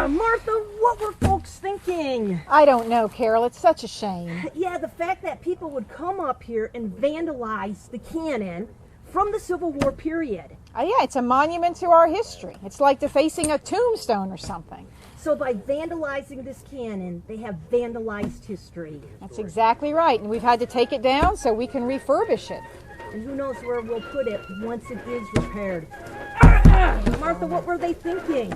Martha, what were folks thinking? I don't know, Carol. It's such a shame. Yeah, the fact that people would come up here and vandalize the cannon from the Civil War period. Yeah, it's a monument to our history. It's like defacing a tombstone or something. So by vandalizing this cannon, they have vandalized history. That's exactly right. And we've had to take it down so we can refurbish it. And who knows where we'll put it once it is repaired. Martha, what were they thinking?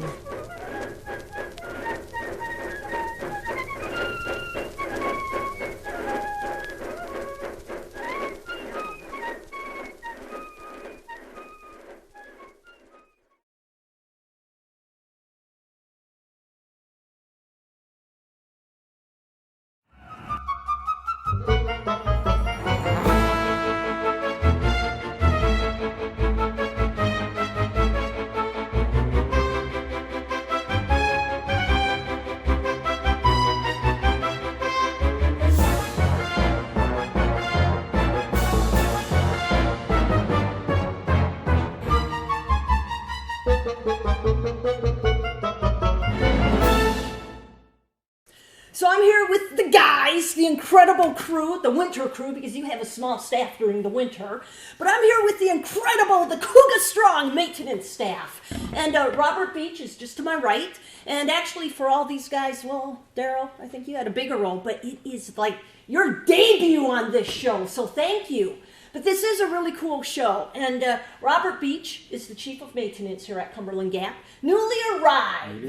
So I'm here with the guys, the incredible crew, the winter crew, because you have a small staff during the winter. But I'm here with the incredible, the Cougar Strong maintenance staff. And Robert Beach is just to my right. And actually for all these guys, well, Daryl, I think you had a bigger role, but it is like your debut on this show, so thank you. But this is a really cool show. And Robert Beach is the chief of maintenance here at Cumberland Gap. Newly arrived.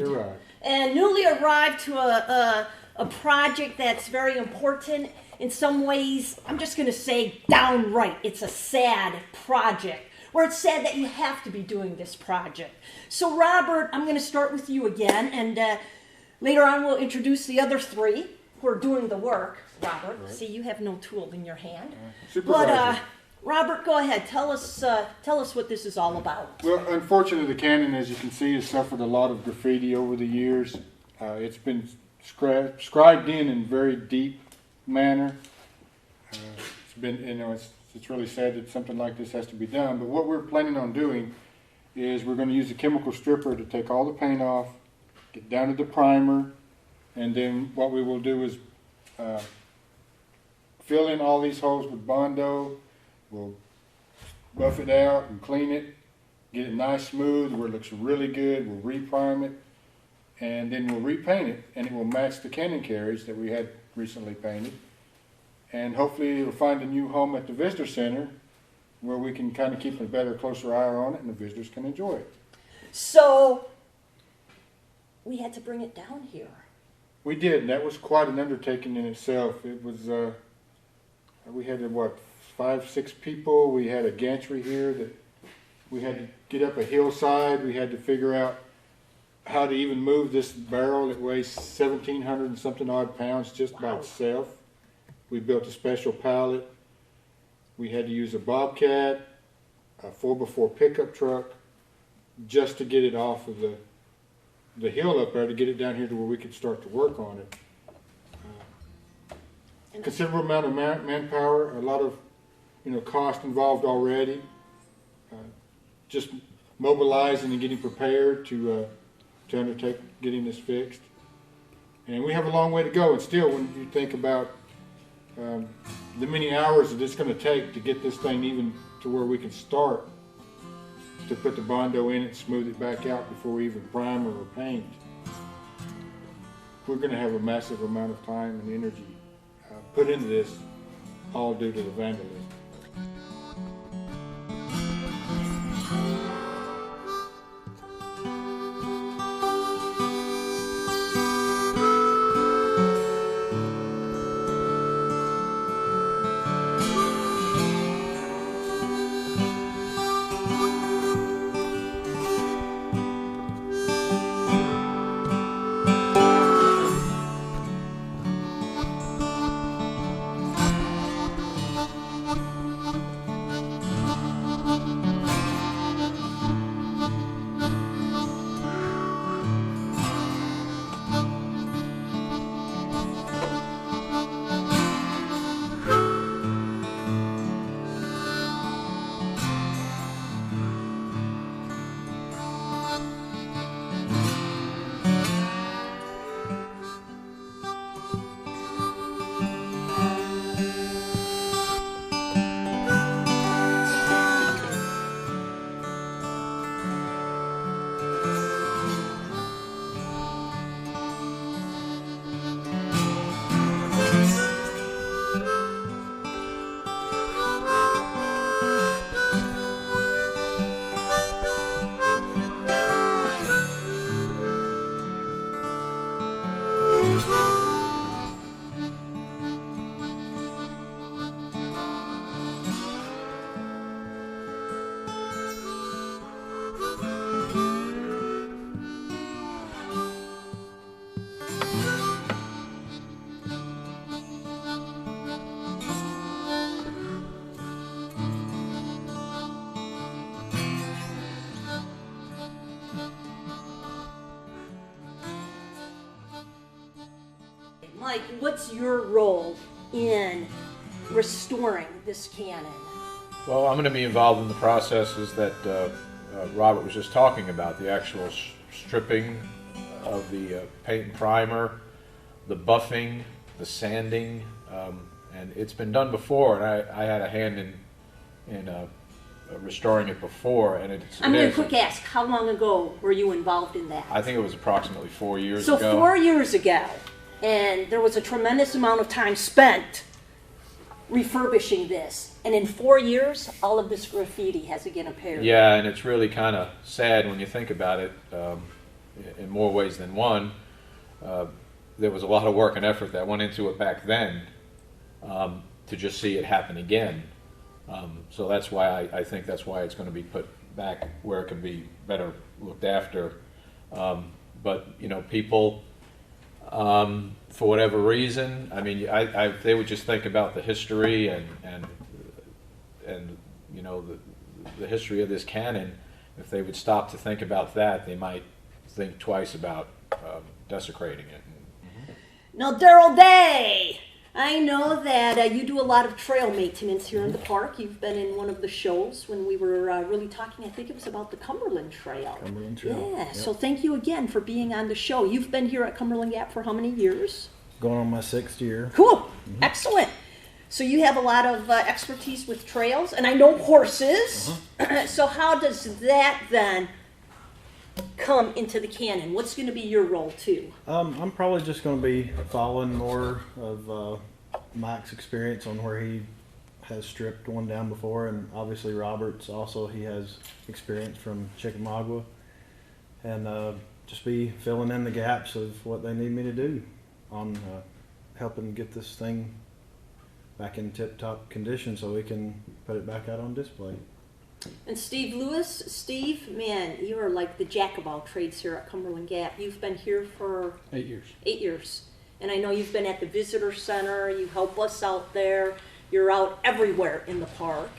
And newly arrived to a project that's very important. In some ways, I'm just going to say downright, it's a sad project, where it's sad that you have to be doing this project. So Robert, I'm going to start with you again, and later on we'll introduce the other three who are doing the work. Robert, right. See, you have no tool in your hand. But Robert, go ahead. Tell us what this is all about. Well, unfortunately, the cannon, as you can see, has suffered a lot of graffiti over the years. It's been scribed in very deep manner. It's been, it's really sad that something like this has to be done. But what we're planning on doing is we're going to use a chemical stripper to take all the paint off, get down to the primer, and then what we will do is fill in all these holes with Bondo. We'll buff it out and clean it, get it nice smooth where it looks really good. We'll re-prime it, and then we'll repaint it, and it will match the cannon carriage that we had recently painted. And hopefully it'll find a new home at the Visitor Center where we can kind of keep a better, closer eye on it, and the visitors can enjoy it. So we had to bring it down here. We did, and that was quite an undertaking in itself. It was, we had, 5-6 people. We had a gantry here that we had to get up a hillside. We had to figure out how to even move this barrel that weighs 1,700 and something odd pounds just by itself. We built a special pallet. We had to use a Bobcat, a 4x4 pickup truck, just to get it off of the hill up there, to get it down here to where we could start to work on it. Considerable amount of manpower, a lot of cost involved already. Just mobilizing and getting prepared to undertake getting this fixed. And we have a long way to go. And still, when you think about the many hours that it's going to take to get this thing even to where we can start to put the Bondo in it, smooth it back out before we even primer or paint, we're going to have a massive amount of time and energy put into this, all due to the vandalism. Mike, what's your role in restoring this cannon? Well, I'm going to be involved in the processes that Robert was just talking about, the actual stripping of the paint and primer, the buffing, the sanding, and it's been done before, and I had a hand in restoring it before, and I'm going to quick ask, how long ago were you involved in that? I think it was approximately 4 years So ago. 4 years ago, and there was a tremendous amount of time spent refurbishing this, and in 4 years, all of this graffiti has again appeared. Yeah, and it's really kind of sad when you think about it, in more ways than one. There was a lot of work and effort that went into it back then, to just see it happen again. So that's why I think that's why it's going to be put back where it can be better looked after. But you know, people, for whatever reason, I mean, they would just think about the history and you know the history of this cannon. If they would stop to think about that, they might think twice about desecrating it. Now, Daryl Day, I know that you do a lot of trail maintenance here in the park. You've been in one of the shows when we were really talking, I think it was about the Cumberland Trail. Cumberland Trail. Yeah, Yep. so thank you again for being on the show. You've been here at Cumberland Gap for how many years? Going on my 6th year. Cool, excellent. So you have a lot of expertise with trails, and I know horses. So how does that then come into the cannon? What's going to be your role too? I'm probably just going to be following more of Mike's experience on where he has stripped one down before, and obviously Robert's also, he has experience from Chickamauga, and just be filling in the gaps of what they need me to do on helping get this thing back in tip-top condition so we can put it back out on display. And Steve Lewis, Steve, man, you are like the jack of all trades here at Cumberland Gap. You've been here for 8 years. 8 years. And I know you've been at the visitor center, you help us out there, you're out everywhere in the park.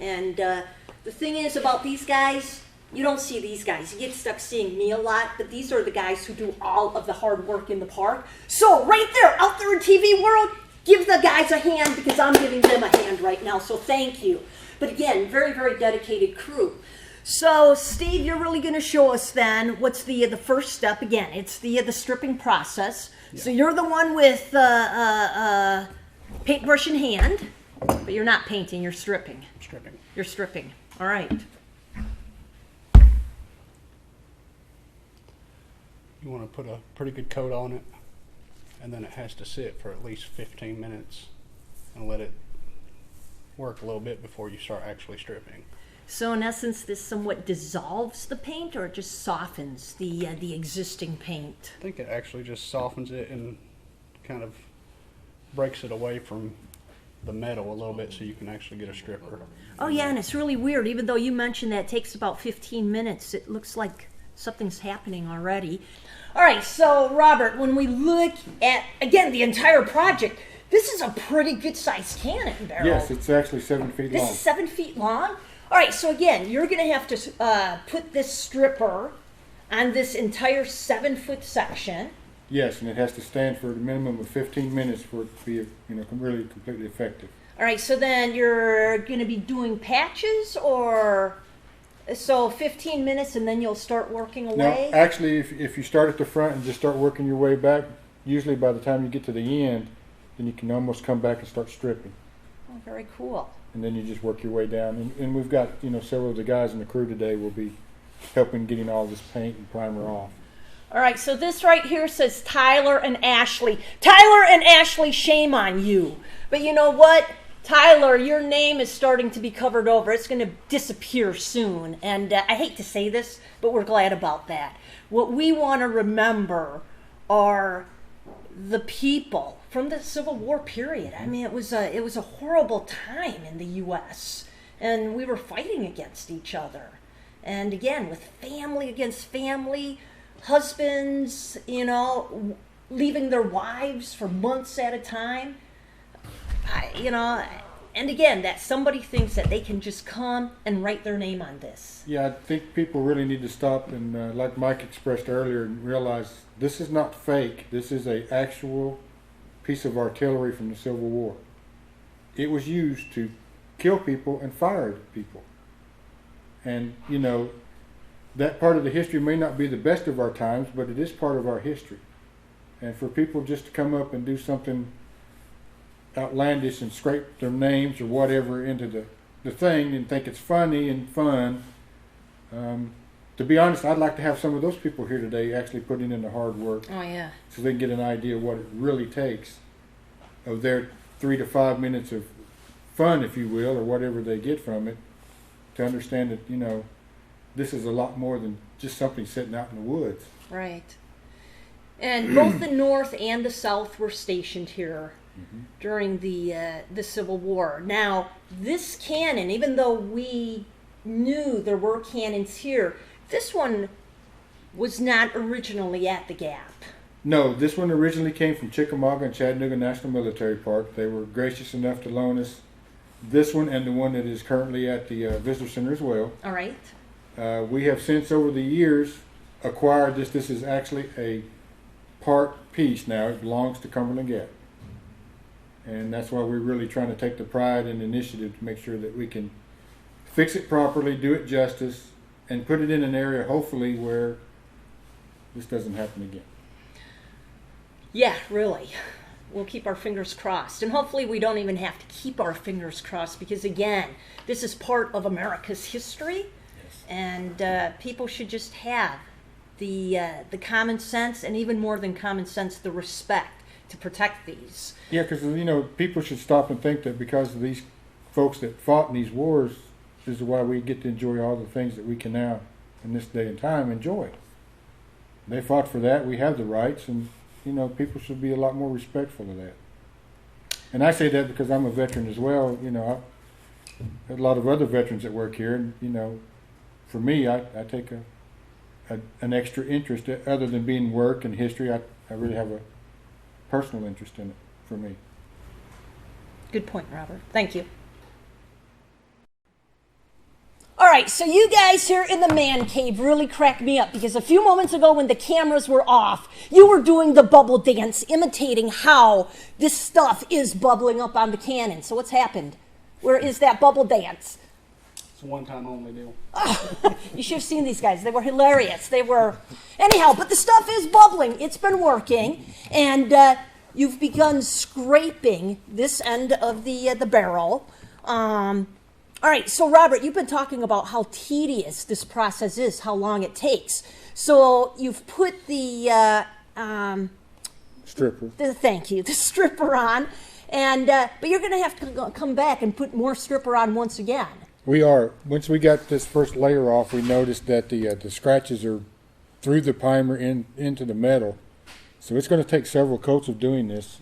And the thing is about these guys, you don't see these guys. You get stuck seeing me a lot, but these are the guys who do all of the hard work in the park. So right there, out there in TV world, give the guys a hand because I'm giving them a hand right now, so thank you. But again, very, very dedicated crew. So, Steve, you're really going to show us then what's the first step. Again, it's the stripping process. Yeah. So you're the one with paintbrush in hand, but you're not painting, you're stripping. Stripping. You're stripping. All right. You want to put a pretty good coat on it, and then it has to sit for at least 15 minutes and let it work a little bit before you start actually stripping. So in essence, this somewhat dissolves the paint, or it just softens the existing paint? I think it actually just softens it and kind of breaks it away from the metal a little bit so you can actually get a stripper. Oh yeah, and it's really weird. Even though you mentioned that it takes about 15 minutes, it looks like something's happening already. All right, so Robert, when we look at, again, the entire project, this is a pretty good-sized cannon barrel. Yes, it's actually 7 feet long. This is 7 feet long? All right, so again, you're going to have to put this stripper on this entire 7-foot section. Yes, and it has to stand for a minimum of 15 minutes for it to be, really completely effective. All right, so then you're going to be doing patches, or so 15 minutes and then you'll start working away? Now, actually, if you start at the front and just start working your way back, usually by the time you get to the end, then you can almost come back and start stripping. Oh, very cool. And then you just work your way down. And we've got, several of the guys in the crew today will be helping getting all this paint and primer off. All right, so this right here says Tyler and Ashley. Tyler and Ashley, shame on you. But you know what? Tyler, your name is starting to be covered over. It's going to disappear soon. And I hate to say this, but we're glad about that. What we want to remember are the people from the Civil War period. I mean, it was a horrible time in the U.S., and we were fighting against each other. And again, with family against family, husbands, leaving their wives for months at a time. And again, that somebody thinks that they can just come and write their name on this. Yeah, I think people really need to stop and, like Mike expressed earlier, and realize this is not fake. This is a actual piece of artillery from the Civil War. It was used to kill people and fire people. And, you know, that part of the history may not be the best of our times, but it is part of our history. And for people just to come up and do something outlandish and scrape their names or whatever into the thing and think it's funny and fun, to be honest, I'd like to have some of those people here today actually putting in the hard work Oh, yeah. so they can get an idea of what it really takes of their 3 to 5 minutes of fun, if you will, or whatever they get from it, to understand that, you know, this is a lot more than just something sitting out in the woods. Right. And both the North and the South were stationed here during the Civil War. Now, this cannon, even though we knew there were cannons here, this one was not originally at the Gap. No, this one originally came from Chickamauga and Chattanooga National Military Park. They were gracious enough to loan us this one and the one that is currently at the Visitor Center as well. All right. We have since, over the years, acquired this. This is actually a park piece now. It belongs to Cumberland Gap. And that's why we're really trying to take the pride and initiative to make sure that we can fix it properly, do it justice, and put it in an area, hopefully, where this doesn't happen again. Yeah, really. We'll keep our fingers crossed. And hopefully we don't even have to keep our fingers crossed because, again, this is part of America's history. And people should just have the common sense, and even more than common sense, the respect to protect these. Yeah, because, you know, people should stop and think that because of these folks that fought in these wars, this is why we get to enjoy all the things that we can now, in this day and time, enjoy. They fought for that. We have the rights, and, you know, people should be a lot more respectful of that. And I say that because I'm a veteran as well. You know, a lot of other veterans that work here, and, you know, for me, I take an extra interest, other than being work and history. I really have a personal interest in it for me. Good point, Robert. Thank you. All right, so you guys here in the man cave really cracked me up because a few moments ago when the cameras were off, you were doing the bubble dance, imitating how this stuff is bubbling up on the cannon. So what's happened? Where is that bubble dance? It's a one-time only deal. You should have seen these guys. They were hilarious. They were... Anyhow, but the stuff is bubbling. It's been working. And you've begun scraping this end of the barrel. All right, so Robert, you've been talking about how tedious this process is, how long it takes. So you've put the... Stripper. Thank you. The stripper on. And but you're going to have to come back and put more stripper on once again. We are. Once we got this first layer off, we noticed that the scratches are through the primer into the metal. So it's going to take several coats of doing this.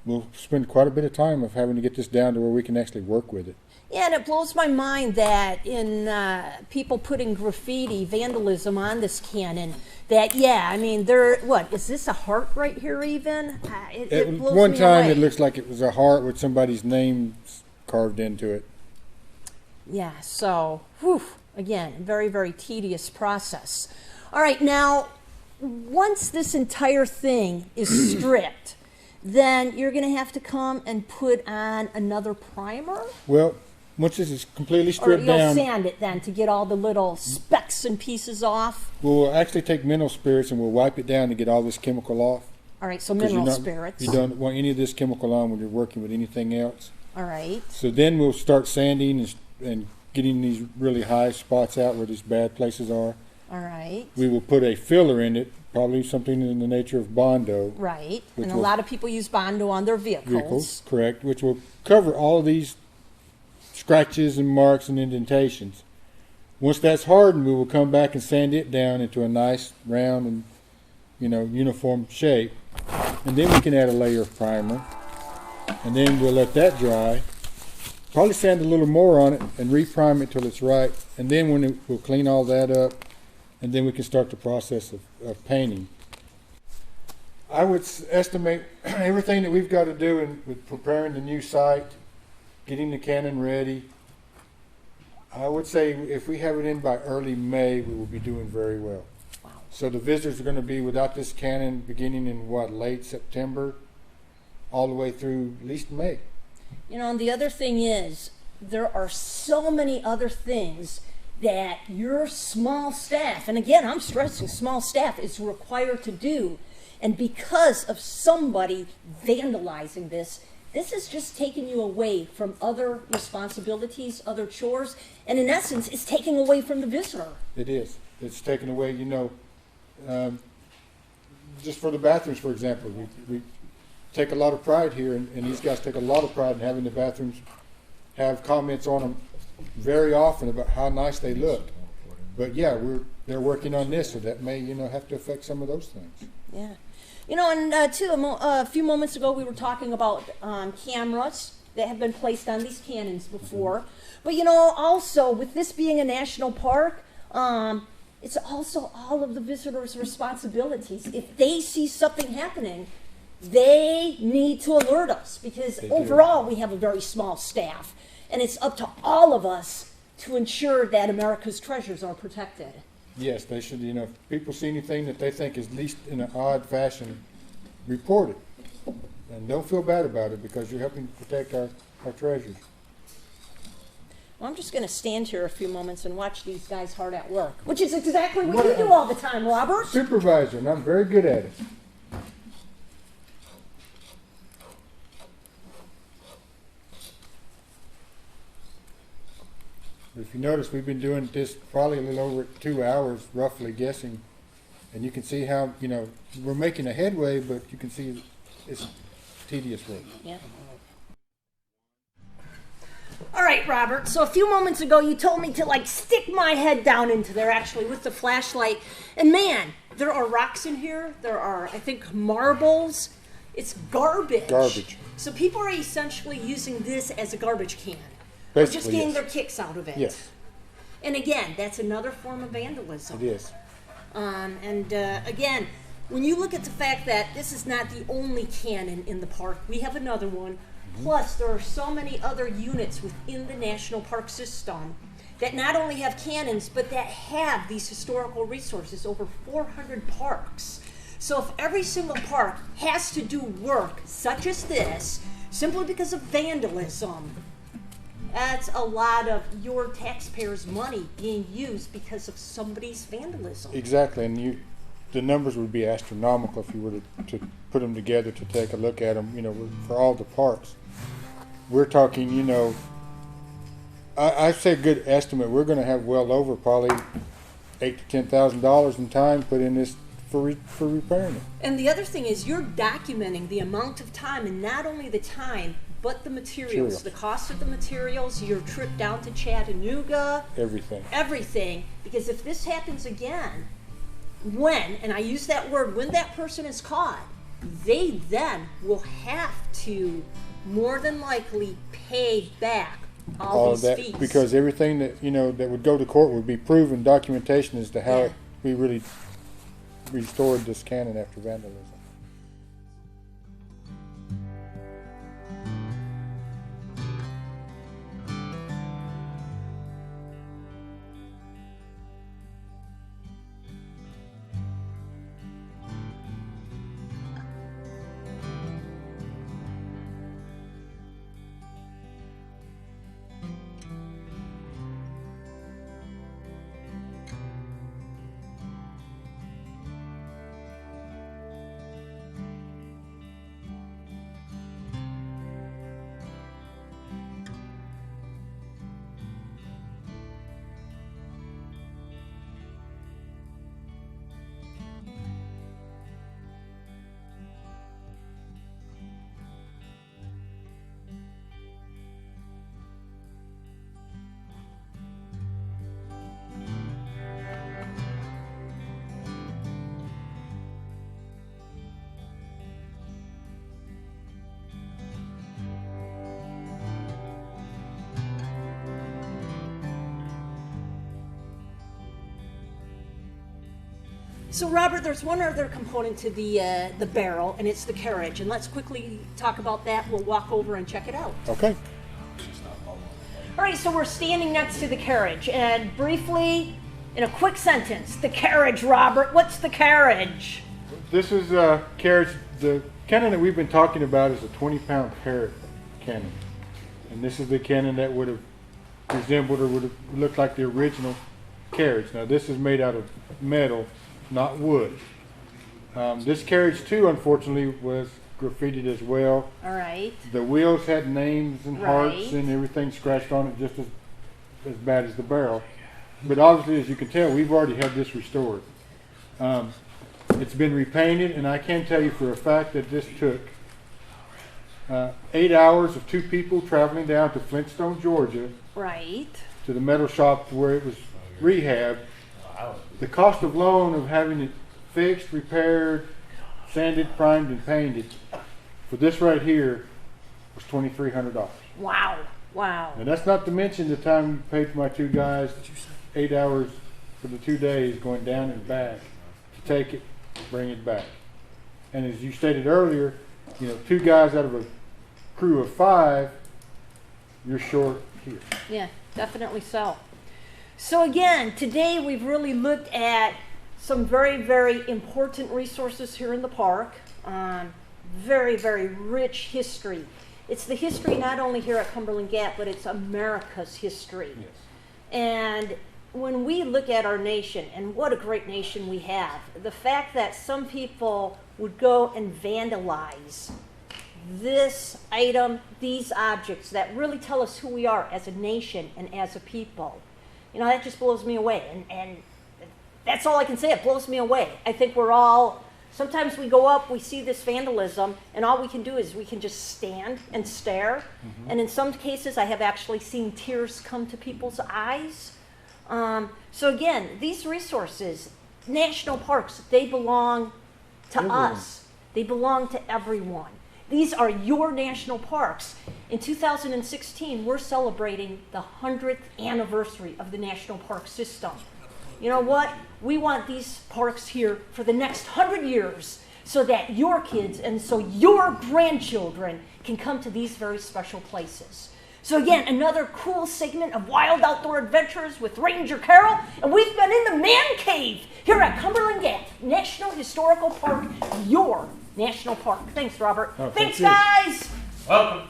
We'll spend quite a bit of time of having to get this down to where we can actually work with it. Yeah, and it blows my mind that in people putting graffiti, vandalism on this cannon, that, yeah, I mean, what, is this a heart right here even? It blows one me time away. it looks like it was a heart with somebody's name carved into it. Yeah, so, whew, again, very, very tedious process. All right, now, once this entire thing is stripped, then you're going to have to come and put on another primer? Well, once this is completely Or stripped you'll down, sand it then to get all the little specks and pieces off? we'll actually take mineral spirits and we'll wipe it down to get all this chemical off. All right, so 'Cause mineral spirits. You don't want any of this chemical on when you're working with anything else. All right. So then we'll start sanding and getting these really high spots out where these bad places are. All right. We will put a filler in it, probably something in the nature of Bondo. Right. Which And a will- lot of people use Bondo on their vehicles. Correct, which will cover all of these scratches and marks and indentations. Once that's hardened, we will come back and sand it down into a nice round and, you know, uniform shape. And then we can add a layer of primer. And then we'll let that dry. Probably sand a little more on it and reprime it till it's right. And then we'll clean all that up. And then we can start the process of painting. I would estimate everything that we've got to do with preparing the new site, getting the cannon ready. I would say if we have it in by early May, we will be doing very well. Wow. So the visitors are going to be without this cannon beginning in what, late September, all the way through at least May. You know, and the other thing is, there are so many other things that your small staff, and again, I'm stressing small staff, is required to do. And because of somebody vandalizing this is just taking you away from other responsibilities, other chores, and in essence, it's taking away from the visitor. It is. It's taken away, you know, just for the bathrooms, for example. We take a lot of pride here, and these guys take a lot of pride in having the bathrooms have comments on them very often about how nice they look. But yeah, they're working on this, so that may, you know, have to affect some of those things. Yeah. You know, and too, a few moments ago we were talking about cameras that have been placed on these cannons before. But, you know, also, with this being a national park, it's also all of the visitors' responsibilities. If they see something happening, they need to alert us, because overall we have a very small staff. And it's up to all of us to ensure that America's treasures are protected. Yes, they should, you know, if people see anything that they think is least in an odd fashion, report it. And don't feel bad about it, because you're helping protect our treasures. Well, I'm just going to stand here a few moments and watch these guys hard at work, which is exactly what you do all the time, Robert. Supervisor, and I'm very good at it. If you notice, we've been doing this probably a little over 2 hours, roughly guessing. And you can see how, you know, we're making a headway, but you can see it's tedious work. Yeah. All right, Robert. So a few moments ago, you told me to, like, stick my head down into there, actually, with the flashlight. And man, there are rocks in here. There are, I think, marbles. It's garbage. Garbage. So people are essentially using this as a garbage can. Basically, Just getting yes. their kicks out of it. Yes, And again, that's another form of vandalism. it is. Again, when you look at the fact that this is not the only cannon in the park, we have another one. Plus, there are so many other units within the national park system that not only have cannons, but that have these historical resources, over 400 parks. So if every single park has to do work such as this, simply because of vandalism, that's a lot of your taxpayers' money being used because of somebody's vandalism. Exactly, and the numbers would be astronomical if you were to put them together to take a look at them, you know, for all the parks. We're talking, you know, I say a good estimate, we're going to have well over probably $8,000 to $10,000 in time put in this for repairing it. And the other thing is, you're documenting the amount of time, and not only the time, but the materials, the cost of the materials, your trip down to Chattanooga, Everything. Because if this happens again, and I use that word, when that person is caught, they then will have to more than likely pay back all of these that, fees. because everything that, you know, that would go to court would be proven documentation as to how we really restored this cannon after vandalism. So, Robert, there's one other component to the barrel, and it's the carriage. And let's quickly talk about that. We'll walk over and check it out. Okay. All right, so we're standing next to the carriage, and briefly, in a quick sentence. The carriage, Robert. What's the carriage? This is carriage. The cannon that we've been talking about is a 20-pound Parrott cannon, and this is the cannon that would have resembled or would have looked like the original carriage. Now this is made out of metal, not wood. This carriage too, unfortunately, was graffitied as well. All right. The wheels had names and hearts Right. and everything scratched on it, just as bad as the barrel. But obviously, as you can tell, we've already had this restored. It's been repainted, and I can tell you for a fact that this took 8 hours of 2 people traveling down to Flintstone, Georgia, Right. to the metal shop where it was rehabbed. The cost alone of having it fixed, repaired, sanded, primed, and painted for this right here was $2,300. Wow. Wow. And that's not to mention the time you paid for my 2 guys, 8 hours for the 2 days going down and back to take it, bring it back. And as you stated earlier, 2 guys out of a crew of 5, you're short here. Yeah, definitely so. So again, today we've really looked at some very, very important resources here in the park. Very, very rich history. It's the history not only here at Cumberland Gap, but it's America's history. Yes. And when we look at our nation, and what a great nation we have, the fact that some people would go and vandalize this item, these objects that really tell us who we are as a nation and as a people, that just blows me away. And that's all I can say. It blows me away. I think we're all, sometimes we go up, we see this vandalism, and all we can do is we can just stand and stare. Mm-hmm. And in some cases, I have actually seen tears come to people's eyes. So again, these resources, national parks, they belong to us. They belong to everyone. These are your national parks. In 2016, we're celebrating the 100th anniversary of the national park system. You know what? We want these parks here for the next 100 years so that your kids and so your grandchildren can come to these very special places. So again, another cool segment of Wild Outdoor Adventures with Ranger Carol, and we've been in the Man Cave here at Cumberland Gap National Historical Park, your national park. Thanks, Robert. Oh, Thanks, thank you. guys. Welcome.